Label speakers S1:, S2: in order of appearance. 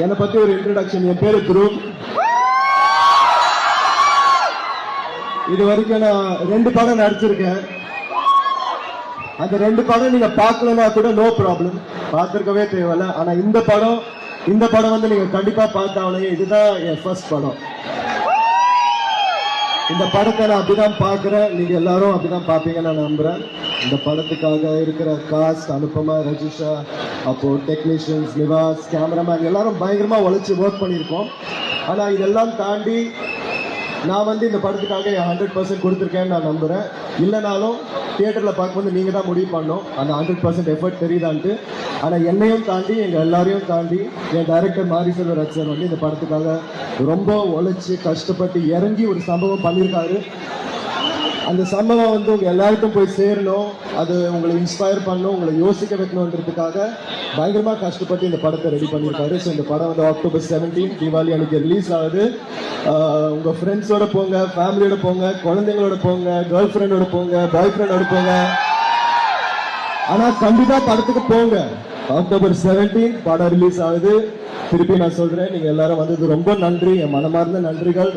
S1: என்னை பத்தி ஒரு இன்ட்ரோடக்ஷன். என் பேரு துருவ். இது வரைக்கும் நான் 2 படம் நடிச்சிருக்கேன். அந்த 2 படம் நீங்க பார்க்கலன்னா கூட நோ ப்ராப்ளம், பார்த்திருக்கவே தேவையில்ல. ஆனா இந்த படம் வந்து நீங்க கண்டிப்பா பார்த்தாவனே. இதுதான் என் ஃபர்ஸ்ட் படம். இந்த படத்தை நான் அப்படிதான் பார்க்கிறேன். நீங்க எல்லாரும் அப்படிதான் பார்ப்பீங்கன்னு நான் நம்புறேன். இந்த படத்துக்காக இருக்கிற காஸ்ட், அனுபமா, ரஜிஷா, அப்போ டெக்னீஷியன்ஸ், நிவாஸ், கேமராமேன் எல்லாரும் பயங்கரமா உழைச்சு ஒர்க் பண்ணியிருக்கோம். ஆனா இதெல்லாம் தாண்டி நான் வந்து இந்த படத்துக்காக 100% கொடுத்துருக்கேன்னு நான் நம்புறேன். இல்லைனாலும் தியேட்டர்ல பார்க்கும்போது நீங்க தான் முடிவு பண்ணோம் அந்த 100% எஃபர்ட் தெரியுதான்ட்டு. ஆனா என்னையும் தாண்டி எங்க எல்லாரையும் தாண்டி என் டைரக்டர் மாரி செல்வராஜ் சார் வந்து இந்த படத்துக்காக ரொம்ப உழைச்சு கஷ்டப்பட்டு இறங்கி ஒரு சம்பவம் பண்ணியிருக்காரு. அந்த சம்பவம் வந்து உங்க எல்லாருக்கும் போய் சேரணும், அது உங்களை இன்ஸ்பயர் பண்ணணும், உங்களை யோசிக்க வைக்கணுன்றதுக்காக பயங்கரமா கஷ்டப்பட்டு இந்த படத்தை ரெடி பண்ணியிருக்காரு. ஸோ இந்த படம் வந்து October 17 தீபாவளி அன்னைக்கு ரிலீஸ் ஆகுது. உங்க ஃப்ரெண்ட்ஸோட போங்க, ஃபேமிலியோட போங்க, குழந்தைங்களோட போங்க, கேர்ள் ஃப்ரெண்டோட போங்க, பாய் ஃப்ரெண்டோட போங்க. ஆனா கண்டிப்பா படத்துக்கு போங்க. October 17 படம் ரிலீஸ் ஆகுது. திருப்பி நான் சொல்றேன், நீங்க எல்லாரும் வந்தது ரொம்ப நன்றி, என் மனமார்ந்த நன்றிகள்.